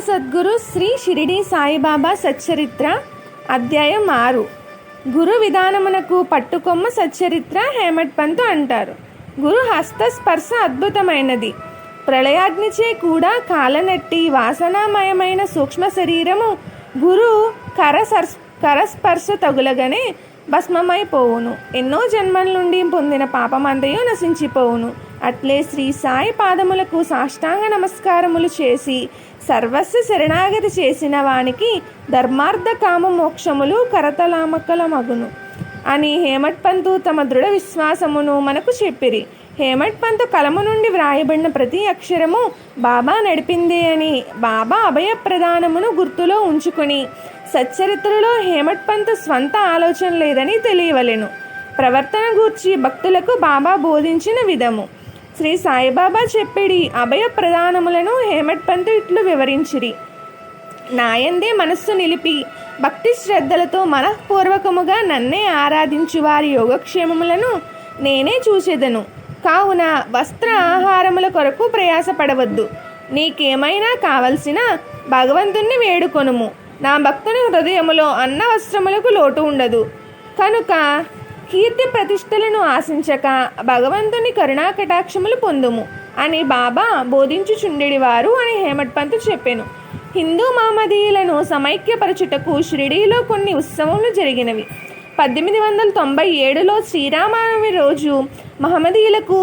సద్గురు శ్రీ షిరిడి సాయిబాబా సచ్చరిత్ర అధ్యాయం 6. గురు విధానమునకు పట్టుకొమ్మ సచ్చరిత్ర హేమట్ పంతు అంటారు. గురు హస్తస్పర్శ అద్భుతమైనది. ప్రళయాగ్నిచే కూడా కాలనట్టి వాసనామయమైన సూక్ష్మ శరీరము గురు కరస్పర్శ తగులగానే భస్మమైపోవును. ఎన్నో జన్మల నుండి పొందిన పాపమంతయు నశించిపోవును. అట్లే శ్రీ సాయి పాదములకు సాష్టాంగ నమస్కారములు చేసి సర్వస్వ శరణాగతి చేసిన వానికి ధర్మార్థ కామ మోక్షములు కరతలామకలమగును అని హేమట్ పంతు తమ దృఢ విశ్వాసమును మనకు చెప్పిరి. హేమట్ పంతు కలము నుండి వ్రాయబడిన ప్రతి అక్షరము బాబా నడిపిందే అని బాబా అభయ ప్రదానమును గుర్తులో ఉంచుకుని సచ్చరిత్రలో హేమట్ పంతు స్వంత ఆలోచన లేదని తెలియవలెను. ప్రవర్తన గూర్చి భక్తులకు బాబా బోధించిన విధము. శ్రీ సాయిబాబా చెప్పిడి అభయ ప్రదానములను హేమట్ పంతు ఇట్లు వివరించిరి. నాయందే మనస్సు నిలిపి భక్తి శ్రద్ధలతో మనఃపూర్వకముగా నన్నే ఆరాధించు వారి యోగక్షేమములను నేనే చూసేదను. కావున వస్త్ర ఆహారముల కొరకు ప్రయాసపడవద్దు. నీకేమైనా కావలసిన భగవంతుణ్ణి వేడుకొనుము. నా భక్తుని హృదయములో అన్న వస్త్రములకు లోటు ఉండదు. కనుక కీర్తి ప్రతిష్టలను ఆశించక భగవంతుని కరుణా కటాక్షములు పొందుము అని బాబా బోధించుచుండెడివారు అని హేమట్ పంతు చెప్పెను. హిందూ మహమ్మదీయులను సమైక్యపరచుటకు షిరిడీలో కొన్ని ఉత్సవములు జరిగినవి. 1897లో శ్రీరామనవమి రోజు మహమ్మదీయులకు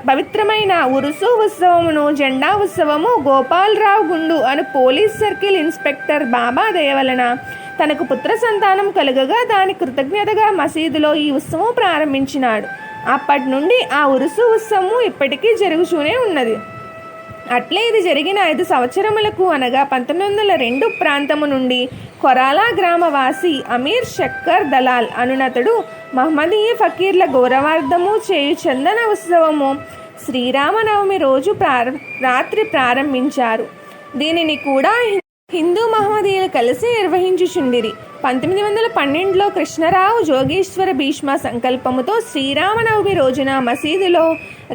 పవిత్రమైన ఉరుసు ఉత్సవమును జెండా ఉత్సవము గోపాలరావు గుండు అను పోలీస్ సర్కిల్ ఇన్స్పెక్టర్ బాబా దయవలన తనకు పుత్ర సంతానం కలుగగా దాని కృతజ్ఞతగా మసీదులో ఈ ఉత్సవం ప్రారంభించినాడు. అప్పటి నుండి ఆ ఉరుసు ఉత్సవము ఇప్పటికీ జరుగుతూనే ఉన్నది. అట్లే ఇది జరిగిన 5 సంవత్సరములకు అనగా 1902 ప్రాంతము నుండి కొరాలా గ్రామవాసి అమీర్ షక్కర్ దలాల్ అనునతడు మహమ్మదీయ ఫకీర్ల గౌరవార్థము చేయు చందన ఉత్సవము శ్రీరామనవమి రోజు రాత్రి ప్రారంభించారు. దీనిని కూడా హిందూ మహమ్మదీయులు కలిసి నిర్వహించుచుండిరి. 1912లో కృష్ణరావు జోగేశ్వర భీష్మ సంకల్పముతో శ్రీరామనవమి రోజున మసీదులో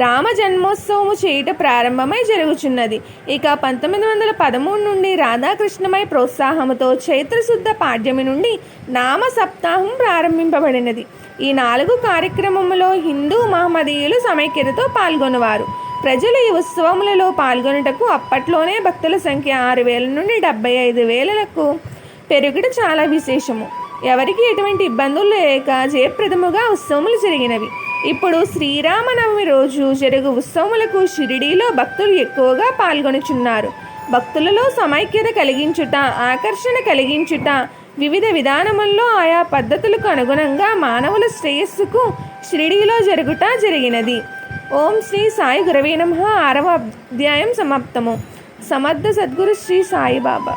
రామ జన్మోత్సవము చేయుట ప్రారంభమై జరుగుచున్నది. ఇక 1913 నుండి రాధాకృష్ణమై ప్రోత్సాహముతో చైత్రశుద్ధ పాడ్యమి నుండి నామ సప్తాహం ప్రారంభింపబడినది. ఈ 4 కార్యక్రమములో హిందూ మహమ్మదీయులు సమైక్యతతో పాల్గొనేవారు. ప్రజలు ఈ ఉత్సవములలో పాల్గొనుటకు అప్పట్లోనే భక్తుల సంఖ్య 6,000 నుండి 75,000లకు పెరుగుట చాలా విశేషము. ఎవరికి ఎటువంటి ఇబ్బందులు లేక జయప్రదముగా ఉత్సవములు జరిగినవి. ఇప్పుడు శ్రీరామనవమి రోజు జరుగు ఉత్సవములకు షిరిడీలో భక్తులు ఎక్కువగా పాల్గొనుచున్నారు. భక్తులలో సమైక్యత కలిగించుట, ఆకర్షణ కలిగించుట, వివిధ విధానముల్లో ఆయా పద్ధతులకు అనుగుణంగా మానవుల శ్రేయస్సుకు షిరిడీలో జరుగుట జరిగినది. ఓం శ్రీ సాయి గురవే నమః. 6వ అధ్యాయం సమాప్తము. సమర్థ సద్గురు శ్రీ సాయిబాబా.